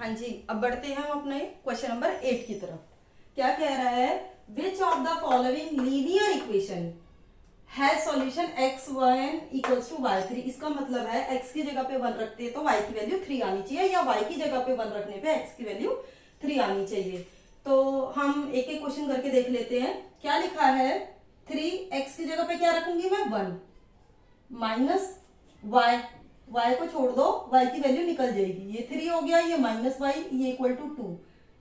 हाँ जी, अब बढ़ते हैं हम अपने क्वेश्चन नंबर 8 की तरफ। क्या कह रहा है, which of the following linear equation has solution x1 equals to y3। इसका मतलब है x की जगह पे 1 रखते हैं तो y की वैल्यू 3 आनी चाहिए, या y की जगह पे 1 रखने पे x की वैल्यू 3 आनी चाहिए। तो हम एक एक क्वेश्चन करके देख लेते हैं। क्या लिखा है, 3 x की जगह पे क्या रखूंगी मैं, 1 माइनस y, y को छोड़ दो, y की वैल्यू निकल जाएगी। ये 3 हो गया, ये माइनस y, ये इक्वल टू 2।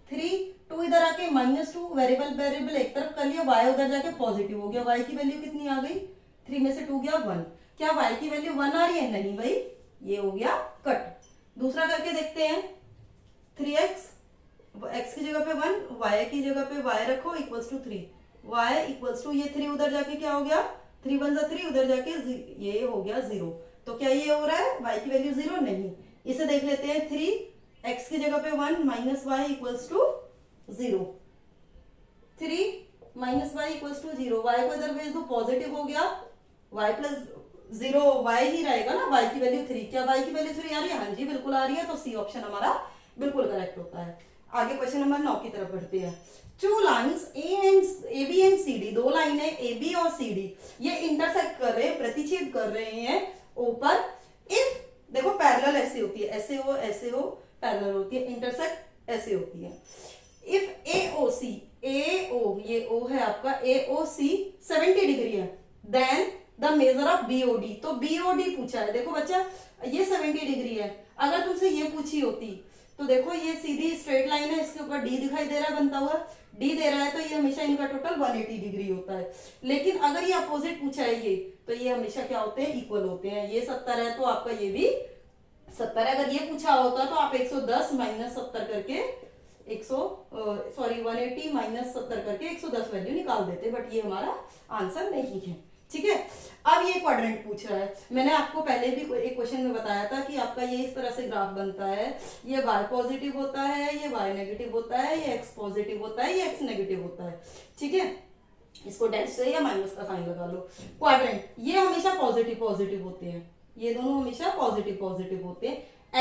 3 2 इधर आके -2, वेरिएबल वेरिएबल एक तरफ कर लिया, y उधर जाके पॉजिटिव हो गया। y की वैल्यू कितनी आ गई, 3 में से 2 गया 1। क्या y की वैल्यू 1 आ रही है, नहीं भाई, ये हो गया कट। दूसरा करके देखते हैं, 3x, x की जगह पे 1, y की जगह पे y रखो equals to 3, y equals to ये 3 उधर जाके क्या हो गया, 3 1 जा 3, उधर जाके ये हो गया 0। तो क्या ये हो रहा है, y की वैल्यू 0 नहीं। इसे देख लेते हैं, 3 x की जगह पे 1 minus y equals to 0, 3 minus y equals to 0, y को इधर भेज दो, पॉजिटिव हो गया, y प्लस 0 y ही रहेगा ना, y की वैल्यू 3। क्या y की वैल्यू 3 आ रही है, हाँ जी बिल्कुल आ रही है। तो सी ऑप्शन हमारा बिल्कुल करेक्ट होता है। आगे क्वेश्चन नंबर 9 की तरफ बढ़ते हैं। Two lines A B and C D, दो लाइनें ए बी और सी डी ये इंटरसेक्ट कर रहे हैं, प्रतिच्छेद कर रहे हैं ऊपर। इफ देखो पैरेलल ऐसे होती है, ऐसे हो पैरेलल होती है, इंटरसेक्ट ऐसे होती है। इफ ए ओ सी, ए ओ ये ओ है आपका, ए ओ सी 70 डिग्री है, then the measure of BOD. तो बीओडी पूछा है। देखो बच्चा, ये 70 डिग्री है, अगर तुमसे ये पूछी होती तो देखो ये सीधी स्ट्रेट लाइन है, इसके ऊपर डी दिखाई दे रहा है बनता हुआ, डी दे रहा है, तो ये हमेशा इनका टोटल 180 डिग्री होता है। लेकिन अगर ये अपोजिट पूछा है ये, तो ये हमेशा क्या होते हैं, इक्वल होते हैं। ये 70 है तो आपका ये भी 70 है। अगर ये पूछा होता तो आप 110 माइनस 70 करके 180 माइनस 70 करके 110 वैल्यू निकाल देते, बट ये हमारा आंसर नहीं है। ठीक है, अब ये क्वाड्रेंट पूछ रहा है। मैंने आपको पहले भी एक क्वेश्चन में बताया था कि आपका ये इस तरह से ग्राफ बनता है, ये y पॉजिटिव होता है, ये y नेगेटिव होता है, ये x पॉजिटिव होता है, ये x नेगेटिव होता है। ठीक है, इसको डैश से या माइनस का साइन लगा लो। क्वाड्रेंट ये हमेशा पॉजिटिव पॉजिटिव होते हैं, ये दोनों हमेशा पॉजिटिव पॉजिटिव होते हैं।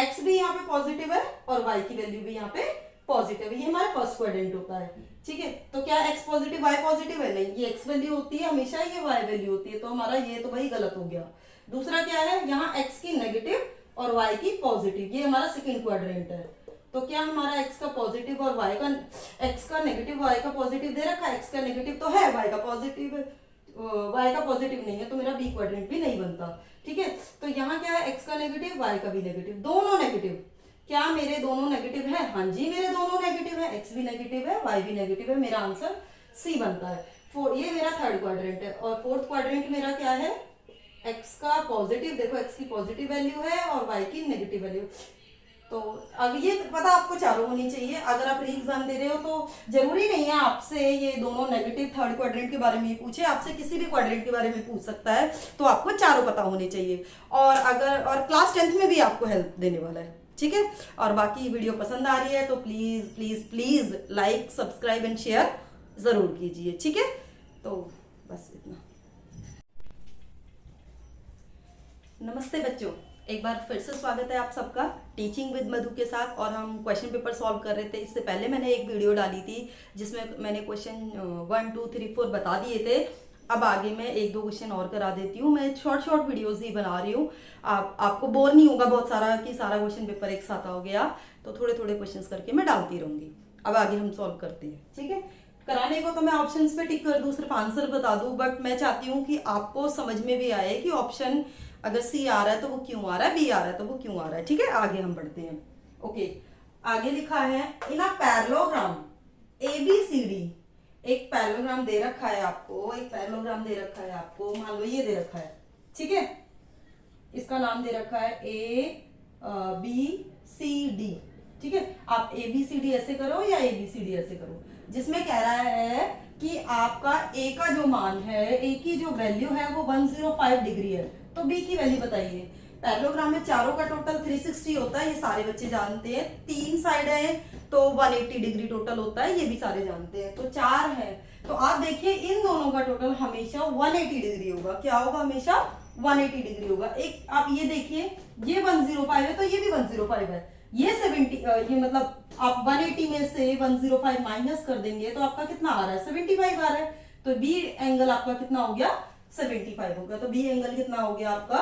x भी यहाँ पे पॉजिटिव है और y की वैल्यू भी यहाँ पे पॉजिटिव है, ये हमारा फर्स्ट क्वाड्रेंट होता है। ठीक है, तो क्या x पॉजिटिव y पॉजिटिव है, नहीं, ये x वैल्यू होती है हमेशा, ये y वैल्यू होती है, तो हमारा ये तो भाई गलत हो गया। दूसरा क्या है, यहाँ x की नेगेटिव और y की पॉजिटिव, ये हमारा सेकंड क्वाड्रेंट है। तो क्या हमारा x का पॉजिटिव और y का, x का नेगेटिव y का पॉजिटिव दे रखा है, x का नेगेटिव तो है, y का पॉजिटिव y का पॉजिटिव नहीं है, तो मेरा बी क्वाड्रेंट भी नहीं बनता। ठीक है, तो यहाँ क्या है, x का नेगेटिव y का भी नेगेटिव, दोनों नेगेटिव। क्या मेरे दोनों नेगेटिव है, हाँ जी मेरे दोनों नेगेटिव है, x भी नेगेटिव है, y भी नेगेटिव है, मेरा आंसर सी बनता है। ये मेरा थर्ड क्वाड्रेंट है। और फोर्थ क्वाड्रेंट मेरा क्या है, x का पॉजिटिव, देखो x की पॉजिटिव वैल्यू है और y की नेगेटिव वैल्यू। तो अब ये पता आपको चारों होनी चाहिए। अगर आप री एग्जाम दे रहे हो तो जरूरी नहीं है आपसे ये दोनों नेगेटिव थर्ड क्वाड्रेंट के बारे में ही पूछे, आपसे किसी भी क्वाड्रेंट के बारे में पूछ सकता है, तो आपको चारों पता होने चाहिए। और क्लास 10th में भी आपको हेल्प देने वाला है। ठीक है, और बाकी वीडियो पसंद आ रही है तो please please please like subscribe and share जरूर कीजिए। ठीक है, तो बस इतना। नमस्ते बच्चों, एक बार फिर से स्वागत है आप सबका टीचिंग विद मधु के साथ। और हम क्वेश्चन पेपर सॉल्व कर रहे थे। इससे पहले मैंने एक वीडियो डाली थी जिसमें मैंने क्वेश्चन 1 2 3 4 बता दिए थे। अब आगे मैं 1 2 क्वेश्चन और करा देती हूँ। मैं शॉर्ट वीडियोस ही बना रही हूँ, आपको बोर नहीं होगा बहुत सारा कि सारा क्वेश्चन पेपर एक साथ हो गया, तो थोड़े थोड़े क्वेश्चंस करके मैं डालती रहूंगी। अब आगे हम सॉल्व करते हैं। ठीक है, कराने को तो मैं ऑप्शंस पे टिक कर दूं, सिर्फ आंसर बता दूं, बट मैं चाहती हूँ कि आपको समझ में भी आए कि ऑप्शन अगर सी आ रहा है तो वो क्यों आ रहा है, बी आ रहा है तो वो क्यों आ रहा है। ठीक है, आगे हम बढ़ते हैं। ओके, आगे लिखा है इन अ पैरेललोग्राम ABCD, एक पैरेललोग्राम दे रखा है आपको, एक पैरेललोग्राम दे रखा है आपको, मान लो ये दे रखा है। ठीक है, इसका नाम दे रखा है ABCD। ठीक है, आप ABCD ऐसे करो या ABCD ऐसे करो, जिसमें कह रहा है कि आपका A का जो मान है, A की जो वैल्यू है वो 105 डिग्री है, तो B की वैल्यू बताइए। पैरेललोग्राम में चारों का टोटल 360 होता है, ये सारे बच्चे जानते हैं। 3 साइड है तो 180 डिग्री टोटल होता है, ये भी सारे जानते हैं। तो 4 है, तो आप देखिए इन दोनों का टोटल हमेशा 180 डिग्री होगा। क्या होगा, हमेशा 180 डिग्री होगा। एक आप ये देखिए, ये 105 है तो ये भी 105 है, ये 70 ये मतलब आप 180 में से 105 माइनस कर देंगे तो आपका कितना आ रहा है, 75 आ रहा है। तो बी एंगल आपका कितना हो गया, 75 हो गया। तो बी एंगल कितना हो गया आपका,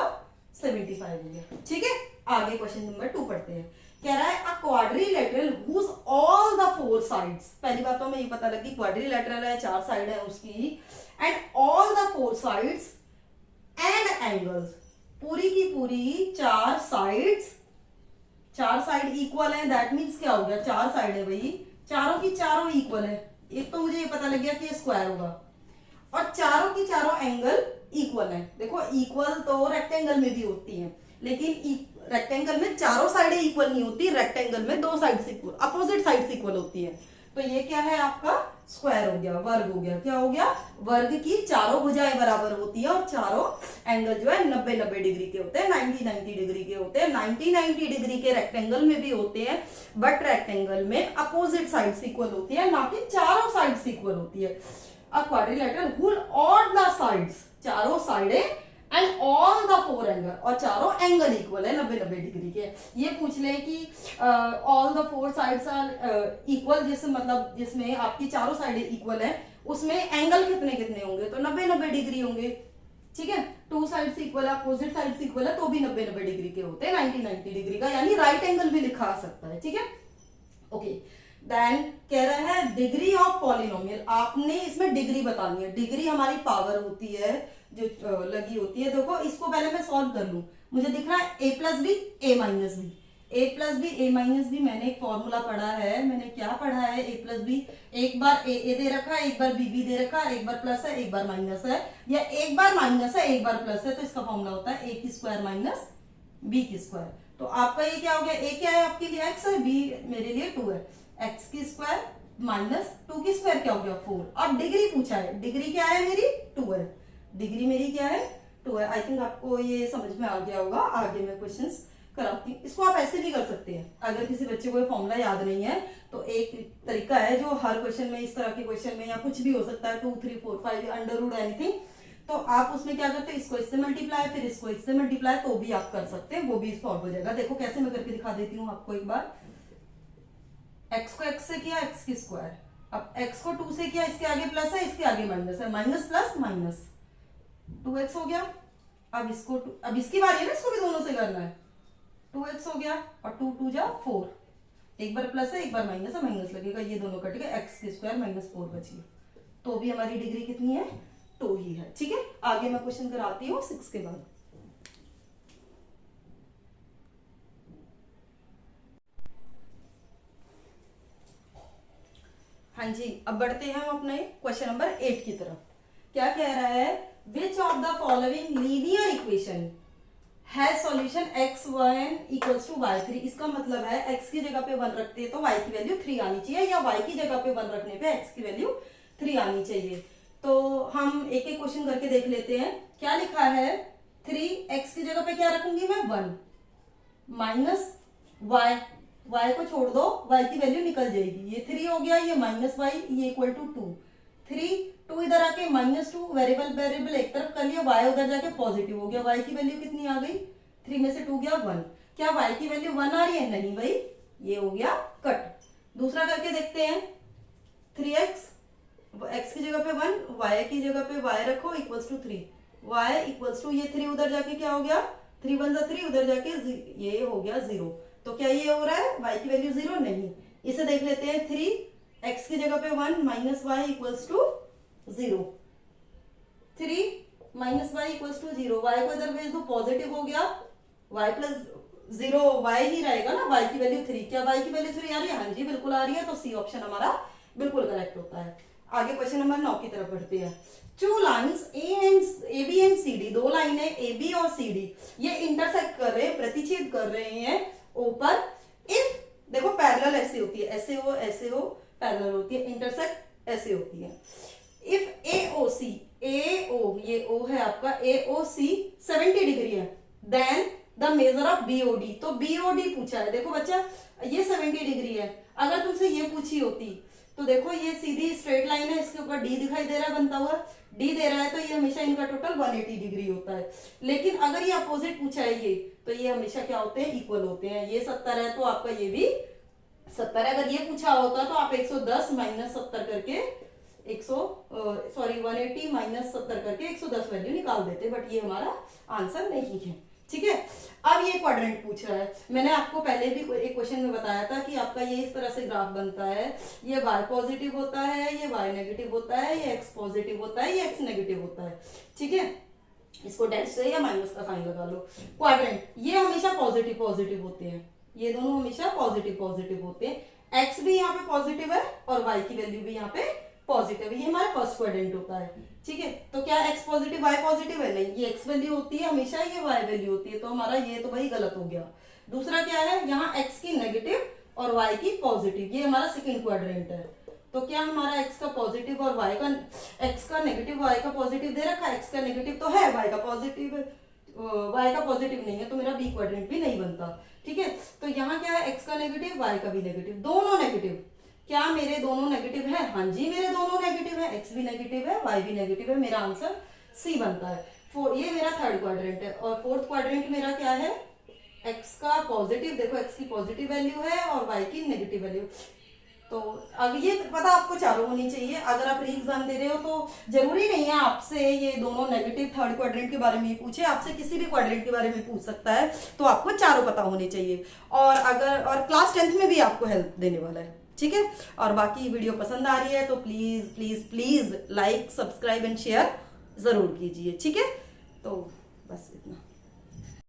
75 हो गया। ठीक है, आगे क्वेश्चन नंबर 2 पढ़ते हैं। कह रहा है a quadrilateral whose all the 4 sides, पहली बात तो हमें ये पता लगी क्वाड्रिलेटरल है, 4 साइड है उसकी, and all the 4 sides and angles, पूरी की पूरी 4 साइड्स, 4 साइड इक्वल है। दैट मीन्स क्या हो गया, 4 साइड है भाई, चारों की चारों इक्वल है। एक तो मुझे ये पता लग गया कि ये स्क्वायर होगा, और चारों की चारों एंगल इक्वल है। देखो इक्वल तो रेक्टेंगल में भी होती है, लेकिन रेक्टेंगल में चारों साइडें इक्वल नहीं होती, रेक्टेंगल में 2 sides equal, opposite sides equal होती है। तो ये क्या है आपका, स्क्वायर हो गया, वर्ग हो गया। क्या हो गया, वर्ग की चारों भुजाएं बराबर होती है और चारों एंगल जो है 90-90 डिग्री के होते हैं, 90-90 डिग्री के होते हैं। 90-90 डिग्री के रेक्टेंगल में भी होते हैं, बट रेक्टेंगल में अपोजिट साइड्स इक्वल होती है, ना कि चारों साइड्स इक्वल होती है। A quadrilateral whose all the sides, चारों साइडें, एंड ऑल द 4 एंगल, और चारों एंगल इक्वल है 90-90 डिग्री के। ये पूछ ले कि all the 4 sides are equal, जिसमें मतलब जिसमें आपकी चारों साइडें इक्वल है, उसमें एंगल कितने कितने होंगे, तो 90-90 डिग्री होंगे। ठीक है, 2 साइड्स इक्वल है, अपोजिट साइड्स इक्वल है, तो भी 90-90 डिग्री के होते हैं, 90-90 डिग्री का, यानी राइट एंगल भी लिखा सकता है। ठीक है, ओके। देन कह रहा है डिग्री ऑफ पॉलिनोमियल, आपने इसमें डिग्री बतानी है। डिग्री हमारी पावर होती है जो लगी होती है। देखो इसको पहले मैं सॉल्व कर लूं, मुझे दिख रहा है a plus B A minus B, A plus B A minus B, मैंने एक फॉर्मूला पढ़ा है। मैंने क्या पढ़ा है, ए प्लस बी, एक बार ए दे रखा है, एक बार बी दे रखा है, एक बार प्लस है, एक बार माइनस है, या एक बार माइनस है, एक बार प्लस है, तो इसका फॉर्मूला होता है ए की स्क्वायर माइनस बी की स्क्वायर। तो आपका ये क्या हो गया, ए क्या है आपके लिए x है, बी मेरे लिए 2 है, x की स्क्वायर माइनस 2 की स्क्वायर क्या हो गया 4, और डिग्री पूछा है, डिग्री क्या है मेरी 2 है, डिग्री मेरी क्या है 2 है। आई थिंक आपको ये समझ में आ गया होगा। आगे मैं क्वेश्चंस कराती हूँ। इसको आप ऐसे भी कर सकते हैं, अगर किसी बच्चे को फॉर्मूला याद नहीं है तो एक तरीका है जो हर क्वेश्चन में, इस तरह के क्वेश्चन में या कुछ भी हो सकता है, 2 3 4 5 अंडर रूट एनीथिंग, तो आप उसमें क्या करते हैं, इसको इससे मल्टीप्लाई, फिर इसको इससे मल्टीप्लाई, तो भी आप कर सकते हैं, वो भी सॉल्व हो जाएगा। देखो कैसे मैं करके दिखा देती हूँ आपको एक बार। x को x से किया, x की स्क्वायर, अब x को 2 से किया, इसके आगे प्लस है, इसके आगे माइनस है, माइनस प्लस माइनस 2x हो गया। अब इसको अब इसकी बारी है ना, इसको भी दोनों से करना है, 2x हो गया, और 2 2 जा 4, एक बार प्लस है एक बार माइनस है, माइनस लगेगा, ये दोनों कट गए, x की स्क्वायर माइनस 4 बची, तो भी हमारी डिग्री कितनी है 2 ही है। ठीक है, आगे मैं क्वेश्चन कराती हूँ 6 के बाद। हाँ जी, अब बढ़ते हैं हम अपने क्वेश्चन नंबर 8 की तरफ। क्या कह रहा है, which of the following linear equation has solution x1 equals to y3। इसका मतलब है x की जगह पे 1 रखते हैं तो y की वैल्यू 3 आनी चाहिए, या y की जगह पे 1 रखने पे x की वैल्यू 3 आनी चाहिए। तो हम एक एक क्वेश्चन करके देख लेते हैं। क्या लिखा है, 3, x की जगह पे क्या रखूंगी मैं 1, माइनस y, y को छोड़ दो, y की वैल्यू निकल जाएगी, ये 3 हो गया, ये माइनस y, ये इक्वल टू 2, 3 2 इधर आके -2, वेरिएबल वेरिएबल एक तरफ कर लिया, y उधर जाके पॉजिटिव हो गया, y की वैल्यू कितनी आ गई, 3 में से 2 गया 1। क्या y की वैल्यू 1 आ रही है, नहीं भाई, ये हो गया कट। दूसरा करके देखते हैं, 3x, x की जगह पे 1, y की जगह पे y रखो equals to 3, y equals to, ये 3 उधर जाके क्या हो गया, 3 1 जा 3, उधर जाके ये हो गया 0। तो क्या ये हो रहा है, y की वैल्यू 0 नहीं। इसे देख लेते हैं, 3 x की जगह पे 1 minus y equals to 0, 3 minus y equals to 0, y को इधर भेज दो, पॉजिटिव हो गया, y प्लस 0 y ही रहेगा ना, y की वैल्यू 3। क्या y की वैल्यू 3 आ रही है, हाँ जी बिल्कुल आ रही है, तो सी ऑप्शन हमारा बिल्कुल करेक्ट होता है। आगे क्वेश्चन नंबर 9 की तरफ बढ़ते हैं। 2 lines A B and C D, 2 line है ए बी और सी डी, ये इंटरसेक्ट कर रहे हैं, प्रतिच्छेद कर रहे हैं ऊपर। इफ देखो पैरेलल ऐसे होती है, ऐसे हो पैरेलल होती है, इंटरसेक्ट ऐसे होती है। इफ AOC, AO ये O है आपका, AOC 70 डिग्री है, then the measure of BOD, तो BOD पूछा है। देखो बच्चा ये 70 डिग्री है, अगर तुमसे ये पूछी होती तो देखो ये सीधी स्ट्रेट लाइन है, इसके ऊपर D दिखाई दे रहा है बनता हुआ, D दे रहा है, तो ये हमेशा इनका टोटल 180 डिग्री होता है। लेकिन अगर ये अपोजिट पूछा है, ये तो ये हमेशा क्या होते हैं, इक्वल होते हैं। ये 70 है तो आपका ये भी 70 है। अगर ये पूछा होता तो आप 110 माइनस 70 करके 180 माइनस 70 करके 110 वैल्यू निकाल देते, बट ये हमारा आंसर नहीं है। ठीक है, अब ये क्वाड्रेंट पूछ रहा है। मैंने आपको पहले भी एक क्वेश्चन में बताया था कि आपका ये इस तरह से ग्राफ बनता है, ये y पॉजिटिव होता है, ये y नेगेटिव होता है, ये x पॉजिटिव होता है, ये x नेगेटिव होता है। ठीक है, इसको डैश से या माइनस का साइन लगा लो। क्वाड्रेंट ये हमेशा पॉजिटिव पॉजिटिव होते हैं, ये दोनों हमेशा पॉजिटिव पॉजिटिव होते हैं। x भी यहाँ पे पॉजिटिव है और y की वैल्यू भी यहाँ पे पॉजिटिव है, ये हमारा फर्स्ट क्वाड्रेंट होता है। ठीक है, तो क्या x पॉजिटिव y पॉजिटिव है? नहीं, ये x वैल्यू होती है हमेशा, ये y वैल्यू होती है, तो हमारा ये तो भाई गलत हो गया। दूसरा क्या है, यहाँ x की नेगेटिव और y की पॉजिटिव, ये हमारा सेकंड क्वाड्रेंट है। तो क्या हमारा x का पॉजिटिव और y का, x का नेगेटिव y का पॉजिटिव दे रखा है, x का नेगेटिव तो है, y का पॉजिटिव y का पॉजिटिव नहीं है, तो मेरा b क्वाड्रेंट भी नहीं बनता। ठीक है, तो यहाँ क्या है, x का नेगेटिव y का भी नेगेटिव, दोनों नेगेटिव। क्या मेरे दोनों नेगेटिव है? हाँ जी, मेरे दोनों नेगेटिव है, x भी नेगेटिव है, y भी नेगेटिव है, मेरा आंसर सी बनता है। ये मेरा थर्ड क्वाड्रेंट है। और फोर्थ क्वाड्रेंट मेरा क्या है, x का पॉजिटिव, देखो x की पॉजिटिव वैल्यू है और y की नेगेटिव वैल्यू। तो अब ये पता आपको चारों होनी चाहिए। अगर आप री एग्जाम दे रहे हो तो जरूरी नहीं है आपसे ये दोनों नेगेटिव थर्ड क्वाड्रेंट के बारे में ही पूछे, आपसे किसी भी क्वाड्रेंट के बारे में पूछ सकता है, तो आपको चारों पता होने चाहिए। और क्लास 10th में भी आपको हेल्प देने वाला है। ठीक है, और बाकी वीडियो पसंद आ रही है तो please please please like, subscribe and share जरूर कीजिए। ठीक है, तो बस इतना।